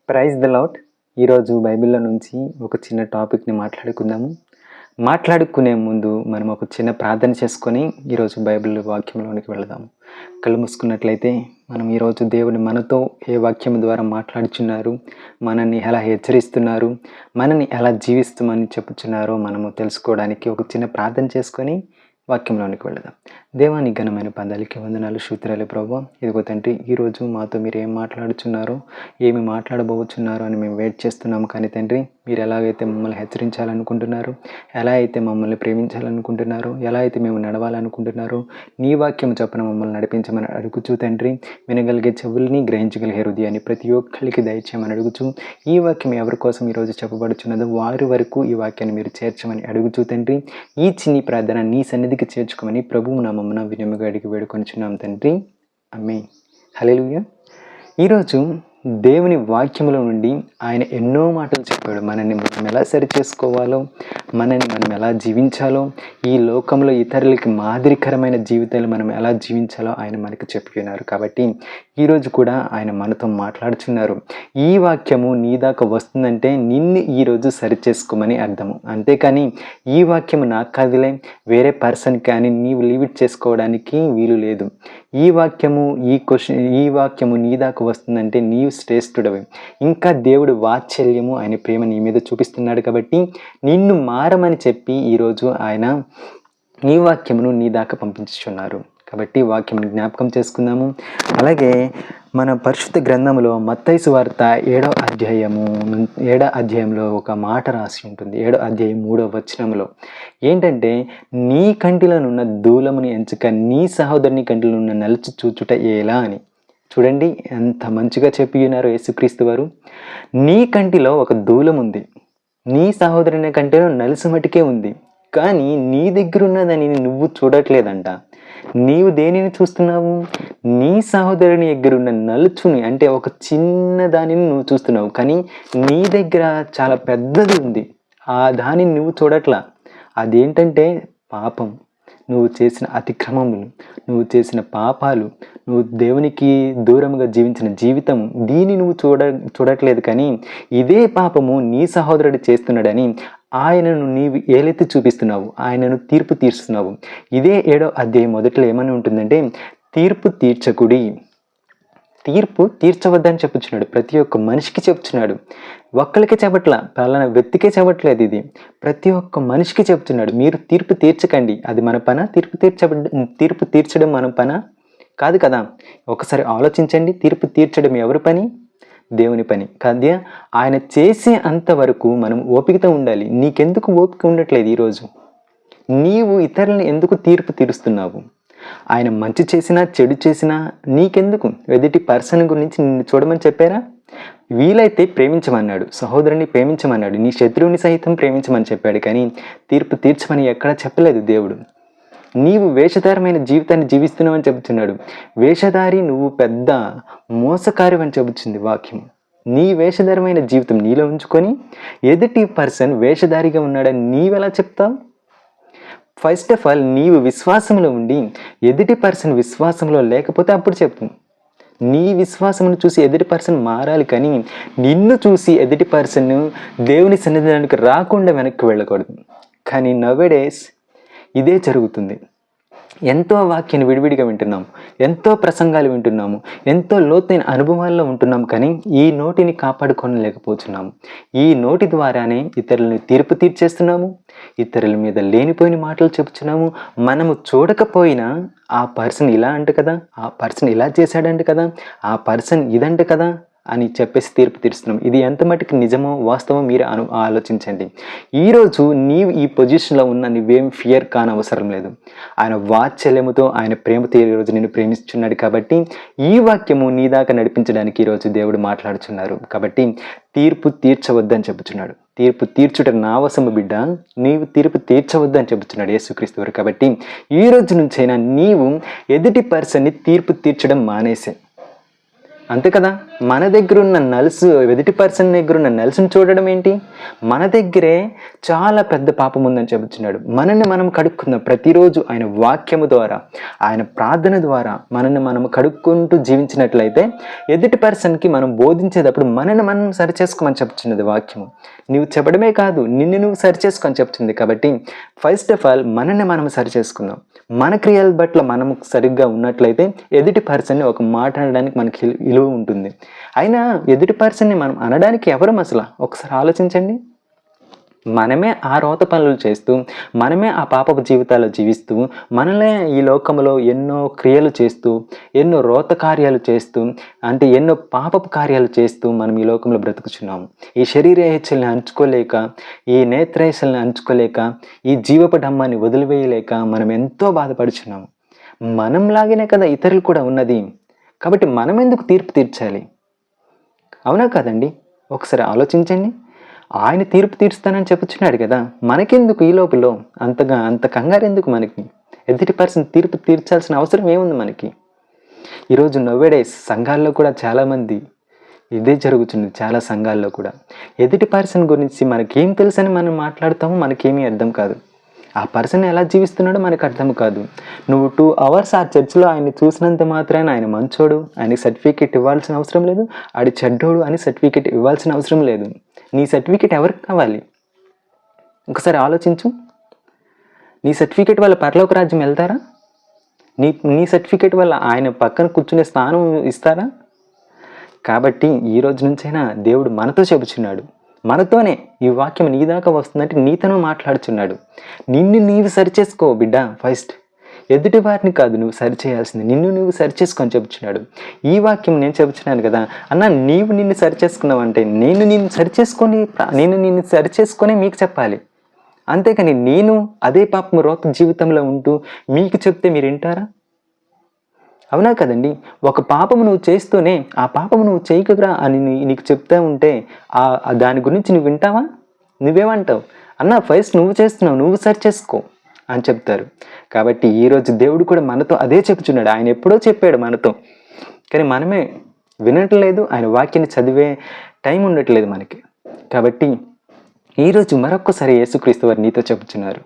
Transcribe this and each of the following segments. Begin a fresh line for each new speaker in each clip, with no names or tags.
Praise the lord. ఈరోజు బైబిల్లో నుంచి ఒక చిన్న టాపిక్ని మాట్లాడుకుందాము. మాట్లాడుకునే ముందు మనం ఒక చిన్న ప్రార్థన చేసుకొని ఈరోజు బైబిల్ వాక్యంలోనికి వెళదాము. కళ్ళు మూసుకున్నట్లయితే మనం ఈరోజు దేవుని మనతో ఏ వాక్యం ద్వారా మాట్లాడుచున్నారు, మనల్ని ఎలా హెచ్చరిస్తున్నారు, మనల్ని ఎలా జీవిస్తామని చెప్పుచున్నారో మనము తెలుసుకోవడానికి ఒక చిన్న ప్రార్థన చేసుకొని వాక్యంలోనికి వెళదాం. దేవానికి ఘనమైన పదాలకి వందనాలు, స్తోత్రాలు ప్రభువా. ఇదిగో తండ్రి, ఈరోజు మాతో మీరు ఏం మాట్లాడుచున్నారో, ఏమి మాట్లాడబోచున్నారో అని మేము వెయిట్ చేస్తున్నాము. కానీ తండ్రి, మీరు ఎలాగైతే మమ్మల్ని హెచ్చరించాలనుకుంటున్నారో, ఎలా అయితే మమ్మల్ని ప్రేమించాలనుకుంటున్నారో, ఎలా అయితే మేము నడవాలనుకుంటున్నారో, నీ వాక్యం చొప్పున మమ్మల్ని నడిపించమని అడుగుచూ తండ్రి, వినగలిగే చెవుల్ని, గ్రహించగలిగే హృదయాన్ని ప్రతి ఒక్కరికి దయచేయమని అడుగుచూ, ఈ వాక్యం ఎవరి కోసం ఈరోజు చెప్పబడుచున్నదో వారి వరకు ఈ వాక్యాన్ని మీరు చేర్చమని అడుగుచూ తండ్రి, ఈ చిన్ని ప్రార్థన నీ సన్నిధికి చేర్చుకోమని ప్రభువు నామమున వినయముగా అడిగి వేడుకొనుచున్నాం తండ్రి. ఆమేన్. హల్లెలూయా. ఈరోజు దేవుని వాక్యములో నుండి ఆయన ఎన్నో మాటలు చెప్పాడు. మనల్ని మనం ఎలా సరి చేసుకోవాలో, మనల్ని మనం ఎలా జీవించాలో, ఈ లోకంలో ఇతరులకి మాదిరికరమైన జీవితాలు మనం ఎలా జీవించాలో ఆయన మనకు చెప్పి ఉన్నారు. కాబట్టి ఈరోజు కూడా ఆయన మనతో మాట్లాడుచున్నారు. ఈ వాక్యము నీ దాకా వస్తుందంటే నిన్ను ఈరోజు సరి చేసుకోమని అర్థము. అంతేకాని ఈ వాక్యము నాకు కాదులే, వేరే పర్సన్ కానీ నీవు లీవ్ చేసుకోవడానికి వీలు లేదు. ఈ వాక్యము నీ దాకా వస్తుందంటే నీవు శ్రేష్ఠుడవి. ఇంకా దేవుడు వాత్సల్యము, ఆయన ప్రేమ నీ మీద చూపిస్తున్నాడు. కాబట్టి నిన్ను మారమని చెప్పి ఈరోజు ఆయన ఈ వాక్యమును నీ దాకా పంపించుచున్నారు. కాబట్టి వాక్యం జ్ఞాపకం చేసుకుందాము. అలాగే మన పరిశుద్ధ గ్రంథంలో మత్తయి సువార్త 7వ అధ్యాయంలో ఒక మాట రాసి ఉంటుంది. 7వ అధ్యాయం 3వ వచనంలో ఏంటంటే, నీ కంటిలోనున్న దూలముని ఎంచుక నీ సహోదరుని కంటిలోనున్న నలుచు చూచుట ఎలా అని. చూడండి ఎంత మంచిగా చెప్పి ఉన్నారు యేసుక్రీస్తు వారు. నీ కంటిలో ఒక దూలం ఉంది, నీ సహోదరుని కంటిలో నలుసు మటుకే ఉంది, కానీ నీ దగ్గర ఉన్నదని నువ్వు చూడట్లేదంట. నీవు దేనిని చూస్తున్నావు? నీ సహోదరుని దగ్గర ఉన్న నలుచుని, అంటే ఒక చిన్న దానిని నువ్వు చూస్తున్నావు, కానీ నీ దగ్గర చాలా పెద్దది ఉంది, ఆ దానిని నువ్వు చూడట్లా. అదేంటంటే పాపం, నువ్వు చేసిన అతిక్రమములు, నువ్వు చేసిన పాపాలు, నువ్వు దేవునికి దూరంగా జీవించిన జీవితం, దీన్ని నువ్వు చూడట్లేదు. కానీ ఇదే పాపము నీ సహోదరుడు చేస్తున్నాడని ఆయనను నీవు ఏలెత్తి చూపిస్తున్నావు, ఆయనను తీర్పు తీరుస్తున్నావు. ఇదే 7వ అధ్యాయం మొదట్లో ఏమని ఉంటుందంటే, తీర్పు తీర్చకుడి, తీర్పు తీర్చవద్దని చెప్పుచున్నాడు. ప్రతి ఒక్క మనిషికి చెప్తున్నాడు, ఒక్కరికి చెప్పట్లా, పలానా వ్యక్తికే చెప్పట్లేదు. ఇది ప్రతి ఒక్క మనిషికి చెప్తున్నాడు. మీరు తీర్పు తీర్చకండి. అది మన పనా? తీర్పు తీర్చడం మన పనా? కాదు కదా. ఒకసారి ఆలోచించండి. తీర్పు తీర్చడం ఎవరి పని? దేవుని పని కాదే. ఆయన చేసే అంతవరకు మనం ఓపికతో ఉండాలి. నీకెందుకు ఓపిక ఉండట్లేదు? ఈరోజు నీవు ఇతరులను ఎందుకు తీర్పు తీరుస్తున్నావు? ఆయన మంచి చేసినా చెడు చేసినా నీకెందుకు? ఎదుటి పర్సన్ గురించి నిన్ను చూడమని చెప్పారా? వీలైతే ప్రేమించమన్నాడు, సహోదరుని ప్రేమించమన్నాడు, నీ శత్రువుని సహితం ప్రేమించమని చెప్పాడు. కానీ తీర్పు తీర్చమని ఎక్కడా చెప్పలేదు దేవుడు. నీవు వేషధారమైన జీవితాన్ని జీవిస్తున్నావని చెబుతున్నాడు. వేషధారి నువ్వు పెద్ద మోసకారి అని చెబుతుంది వాక్యం. నీ వేషధారమైన జీవితం నీలో ఉంచుకొని ఎదుటి పర్సన్ వేషధారిగా ఉన్నాడని నీవెలా చెప్తావు? ఫస్ట్ ఆఫ్ ఆల్ నీవు విశ్వాసంలో ఉండి ఎదుటి పర్సన్ విశ్వాసంలో లేకపోతే అప్పుడు చెప్పు. నీ విశ్వాసమును చూసి ఎదుటి పర్సన్ మారాలి, కానీ నిన్ను చూసి ఎదుటి పర్సన్ దేవుని సన్నిధానానికి రాకుండా వెనక్కి వెళ్ళకూడదు. కానీ నౌవేడేస్ ఇదే జరుగుతుంది. ఎంతో వాక్యాన్ని విడివిడిగా వింటున్నాము, ఎంతో ప్రసంగాలు వింటున్నాము, ఎంతో లోతైన అనుభవాల్లో ఉంటున్నాం, కానీ ఈ నోటిని కాపాడుకోలేకపోతున్నాము. ఈ నోటి ద్వారానే ఇతరులని తీర్పు తీర్చేస్తున్నాము, ఇతరుల మీద లేనిపోయిన మాటలు చెప్తున్నాము. మనము చూడకపోయినా ఆ పర్సన్ ఇలా అంట కదా, ఆ పర్సన్ ఇలా చేశాడంట కదా, ఆ పర్సన్ ఇదంట కదా అని చెప్పేసి తీర్పు తీరుస్తున్నాం. ఇది ఎంత మటుకు నిజమో వాస్తవం మీరు ఆలోచించండి. ఈరోజు నీవు ఈ పొజిషన్లో ఉన్న నువ్వేం ఫియర్ కానవసరం లేదు. ఆయన వాత్సల్యముతో, ఆయన ప్రేమతో ఈరోజు నిన్ను ప్రేమిస్తున్నాడు. కాబట్టి ఈ వాక్యము నీ దాకా నడిపించడానికి ఈరోజు దేవుడు మాట్లాడుచున్నారు. కాబట్టి తీర్పు తీర్చవద్దని చెబుతున్నాడు. తీర్పు తీర్చుట నా వశము బిడ్డ, నీవు తీర్పు తీర్చవద్దని చెబుతున్నాడు యేసుక్రీస్తు వారు. కాబట్టి ఈ రోజు నుంచైనా నీవు ఎదుటి పర్సన్ని తీర్పు తీర్చడం మానేసే. అంతే కదా. మన దగ్గర ఉన్న నలుసు ఎదుటి పర్సన్ దగ్గర ఉన్న నలుసుని చూడడం ఏంటి? మన దగ్గరే చాలా పెద్ద పాపం ఉందని చెబుతున్నాడు. మనల్ని మనం కడుక్కుందాం. ప్రతిరోజు ఆయన వాక్యము ద్వారా, ఆయన ప్రార్థన ద్వారా మనల్ని మనం కడుక్కుంటూ జీవించినట్లయితే ఎదుటి పర్సన్కి మనం బోధించేటప్పుడు మనల్ని మనం సరిచేసుకోమని చెప్తున్నది వాక్యము. నువ్వు చెప్పడమే కాదు, నిన్ను నువ్వు సరిచేసుకొని చెప్తుంది. కాబట్టి ఫస్ట్ ఆఫ్ ఆల్ మనల్ని మనం సరిచేసుకుందాం. మన క్రియల పట్ల మనం సరిగ్గా ఉన్నట్లయితే ఎదుటి పర్సన్ని ఒక మాట అనడానికి మనకి విలువ ఉంటుంది. అయినా ఎదుటి పర్సన్ని మనం అనడానికి ఎవరు అసలు? ఒకసారి ఆలోచించండి. మనమే ఆ రోత పనులు చేస్తూ, మనమే ఆ పాపపు జీవితాలు జీవిస్తూ, మనలే ఈ లోకంలో ఎన్నో క్రియలు చేస్తూ, ఎన్నో రోత కార్యాలు చేస్తూ, అంటే ఎన్నో పాపపు కార్యాలు చేస్తూ మనం ఈ లోకంలో బ్రతుకుచున్నాము. ఈ శరీర హెచ్చల్ని అంచుకోలేక, ఈ నేత్రేశల్ని అంచుకోలేక, ఈ జీవపు డమ్మాన్ని వదిలివేయలేక మనం ఎంతో బాధపడుచున్నాము. మనంలాగానే కదా ఇతరులు కూడా ఉన్నది. కాబట్టి మనం ఎందుకు తీర్పు తీర్చాలి? అవునా కదండి? ఒకసారి ఆలోచించండి. ఆయన తీర్పు తీరుస్తానని చెప్పుచున్నాడు కదా, మనకెందుకు ఈ లోపల అంత కంగారు ఎందుకు మనకి? ఎదుటి పర్సన్ తీర్పు తీర్చాల్సిన అవసరం ఏముంది మనకి? ఈరోజు నోవేడేస్ సంఘాల్లో కూడా చాలామంది ఇదే జరుగుతుంది. చాలా సంఘాల్లో కూడా ఎదుటి పర్సన్ గురించి మనకేం తెలుసని మనం మాట్లాడతాము, మనకేమీ అర్థం కాదు. ఆ పర్సన్ ఎలా జీవిస్తున్నాడో మనకు అర్థం కాదు. నువ్వు 2 hours ఆ చర్చిలో ఆయన్ని చూసినంత మాత్రాన ఆయన మంచోడు, ఆయనకి సర్టిఫికేట్ ఇవ్వాల్సిన అవసరం లేదు, ఆడి చెడ్డోడు అని సర్టిఫికేట్ ఇవ్వాల్సిన అవసరం లేదు. నీ సర్టిఫికేట్ ఎవరికి కావాలి? ఒకసారి ఆలోచించు. నీ సర్టిఫికేట్ వల్ల పరలోక రాజ్యం వెళ్తారా? నీ సర్టిఫికేట్ వల్ల ఆయన పక్కన కూర్చునే స్థానం ఇస్తారా? కాబట్టి ఈ రోజు నుంచైనా దేవుడు మనతో చెబుచున్నాడు. మనతోనే ఈ వాక్యం నీ దాకా వస్తుందంటే నీతోనూ మాట్లాడుచున్నాడు. నిన్ను నీవు సరిచేసుకో బిడ్డ. ఫస్ట్ ఎదుటి వారిని కాదు నువ్వు సరిచేయాల్సింది, నిన్ను నువ్వు సరిచేసుకొని చెబుతున్నాడు. ఈ వాక్యం నేను చెబుతున్నాను కదా అన్న, నీవు నిన్ను సరిచేసుకున్నావు అంటే నేను నిన్ను సరిచేసుకొని మీకు చెప్పాలి. అంతేకాని నేను అదే పాపం రోత జీవితంలో ఉంటూ మీకు చెప్తే మీరు వింటారా? అవునా కదండి. ఒక పాపము నువ్వు చేస్తూనే ఆ పాపము నువ్వు చేయకురా అని నీకు చెప్తా ఉంటే దాని గురించి నువ్వు వింటావా? నువ్వేమంటావు? అన్న ఫస్ట్ నువ్వు చేస్తున్నావు, నువ్వు సరి చేసుకో అని చెప్తారు. కాబట్టి ఈరోజు దేవుడు కూడా మనతో అదే చెప్తున్నాడు. ఆయన ఎప్పుడో చెప్పాడు మనతో, కానీ మనమే వినట్లేదు. ఆయన వాక్యాన్ని చదివే టైం ఉండట్లేదు మనకి. కాబట్టి ఈరోజు మరొక్కసారి యేసుక్రీస్తు వారు నీతో చెప్తున్నారు,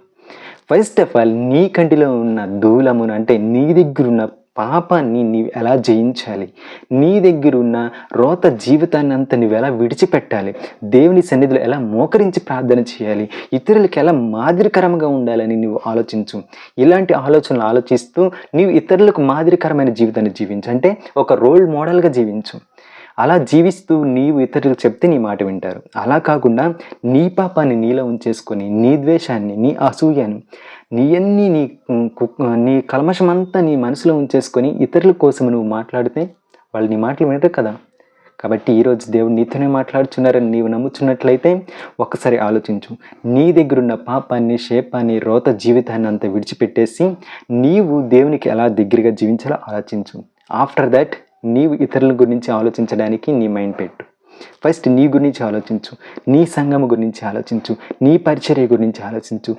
ఫస్ట్ ఆఫ్ ఆల్ నీ కంటిలో ఉన్న దూలమును, అంటే నీ దగ్గరున్న పాపాన్ని నీవు ఎలా జయించాలి, నీ దగ్గరున్న రోత జీవితాన్ని అంతా నువ్వు ఎలా విడిచిపెట్టాలి, దేవుని సన్నిధిలో ఎలా మోకరించి ప్రార్థన చేయాలి, ఇతరులకు ఎలా మాదిరికరంగా ఉండాలని నువ్వు ఆలోచించు. ఇలాంటి ఆలోచనలు ఆలోచిస్తూ నీవు ఇతరులకు మాదిరికరమైన జీవితాన్ని జీవించు. అంటే ఒక రోల్ మోడల్గా జీవించు. అలా జీవిస్తూ నీవు ఇతరులకు చెప్తే నీ మాట వింటారు. అలా కాకుండా నీ పాపాన్ని నీలో ఉంచేసుకొని, నీ ద్వేషాన్ని, నీ అసూయను, నీ కల్మషమంతా నీ మనసులో ఉంచేసుకొని ఇతరుల కోసం నువ్వు మాట్లాడితే వాళ్ళు నీ మాటలు వినరు కదా. కాబట్టి ఈరోజు దేవుడు నీతోనే మాట్లాడుచున్నారని నీవు నమ్ముచున్నట్లయితే ఒక్కసారి ఆలోచించు. నీ దగ్గరున్న పాపాన్ని, శాపాన్ని, రోత జీవితాన్ని అంతా విడిచిపెట్టేసి నీవు దేవునికి ఎలా దగ్గరగా జీవించాలో ఆలోచించు. ఆఫ్టర్ దట్ నీవు ఇతరుల గురించి ఆలోచించడానికి నీ మైండ్ పెట్టు. ఫస్ట్ నీ గురించి ఆలోచించు, నీ సంఘం గురించి ఆలోచించు, నీ పరిచర్య గురించి ఆలోచించు,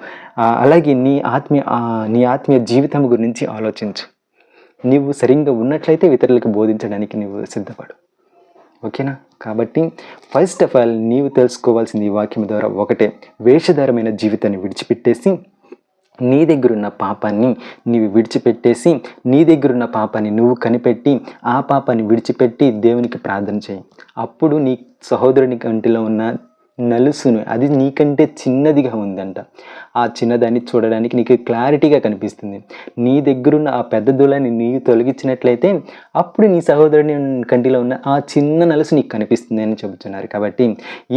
అలాగే నీ ఆత్మీయ జీవితం గురించి ఆలోచించు. నీవు సరిగ్గా ఉన్నట్లయితే ఇతరులకు బోధించడానికి నీవు సిద్ధపడు. ఓకేనా? కాబట్టి ఫస్ట్ ఆఫ్ ఆల్ నీవు తెలుసుకోవాల్సింది ఈ వాక్యం ద్వారా ఒకటే, వేషధారమైన జీవితాన్ని విడిచిపెట్టేసి నీ దగ్గరున్న పాపాన్ని నీవు విడిచిపెట్టేసి, నీ దగ్గరున్న పాపాన్ని నువ్వు కనిపెట్టి ఆ పాపాన్ని విడిచిపెట్టి దేవునికి ప్రార్థన చేయి. అప్పుడు నీ సహోదరుని కంటిలో ఉన్న నలుసును, అది నీకంటే చిన్నదిగా ఉందంట, ఆ చిన్నదాన్ని చూడడానికి నీకు క్లారిటీగా కనిపిస్తుంది. నీ దగ్గరున్న ఆ పెద్ద దూలాన్ని నీవు తొలగించినట్లయితే అప్పుడు నీ సహోదరుని కంటిలో ఉన్న ఆ చిన్న నలుసు నీకు కనిపిస్తుంది అని చెబుతున్నారు. కాబట్టి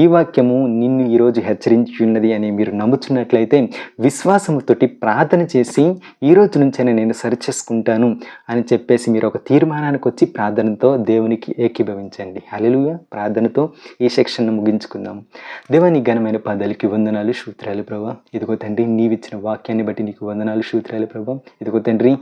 ఈ వాక్యము నిన్ను ఈరోజు హెచ్చరించి ఉన్నది అని మీరు నమ్ముతున్నట్లయితే విశ్వాసముతోటి ప్రార్థన చేసి ఈరోజు నుంచైనా నేను సరిచేసుకుంటాను అని చెప్పేసి మీరు ఒక తీర్మానానికి వచ్చి ప్రార్థనతో దేవునికి ఏకీభవించండి. హల్లెలూయా. ప్రార్థనతో ఈ సెక్షన్ను ముగించుకుందాం. దేవా నీ ఘనమైన పాదాలకి వందనాలు స్తోత్రాలు ప్రభా. ఇదిగో తండ్రి నీవిచ్చిన వాక్యాన్ని బట్టి నీకు వందనాలు స్తోత్రాలు ప్రభా. ఇదిగో తండ్రి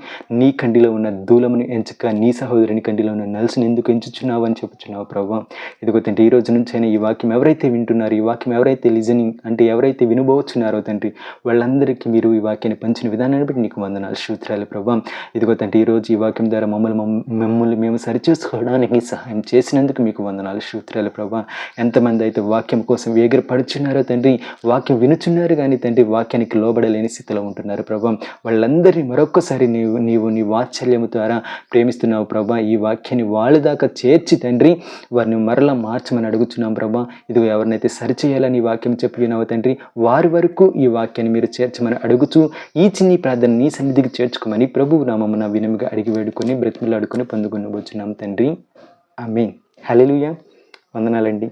నీ కంటిలో ఉన్న దూలమును ఎంచక నీ సహోదరుని కంటిలో ఉన్న నలుసును ఎందుకు ఎంచుచున్నావు అని చెప్పుచున్నావు ప్రభా. ఇదిగో తండ్రి ఈ రోజు నుంచైనా ఈ వాక్యం ఎవరైతే వింటున్నారో, ఈ వాక్యం ఎవరైతే లిజనింగ్ అంటే ఎవరైతే వినబోచున్నారో తండ్రి, వాళ్ళందరికీ మీరు ఈ వాక్యాన్ని పంచిన విధానాన్ని బట్టి నీకు వందనాలు స్తోత్రాలు ప్రభా. ఇదిగో తండ్రి ఈరోజు ఈ వాక్యం ద్వారా మమ్మల్ని మేము సరిచేసుకోవడానికి సహాయం చేసినందుకు మీకు వందనాలు స్తోత్రాలు ప్రభా. ఎంతమంది అయితే వాక్యం కోసం వేగిరపడుచున్నారో తండ్రి, వాక్యం వినుచున్నారు కానీ తండ్రి వాక్యానికి లోబడలేని స్థితిలో ఉంటున్నారు ప్రభా. వాళ్ళందరినీ మరొక్కసారి నీవు నీ వాత్సల్యము ద్వారా ప్రేమిస్తున్నావు ప్రభా. ఈ వాక్యాన్ని వాళ్ళ దాకా చేర్చి తండ్రి వారిని మరలా మార్చమని అడుగుతున్నాం ప్రభా. ఇదిగో ఎవరినైతే సరిచేయాలని ఈ వాక్యం చెప్పి వినవు తండ్రి, వారి వరకు ఈ వాక్యాన్ని మీరు చేర్చమని అడుగుతూ ఈ చిన్ని ప్రార్థన నీ సన్నిధికి చేర్చుకోమని ప్రభువు నామమున వినముగా అడిగి వేడుకొని బ్రతిమలాడుకొని పొందుకొనబోచున్నాం తండ్రి. ఆమేన్. హల్లెలూయా. వందనాలండి.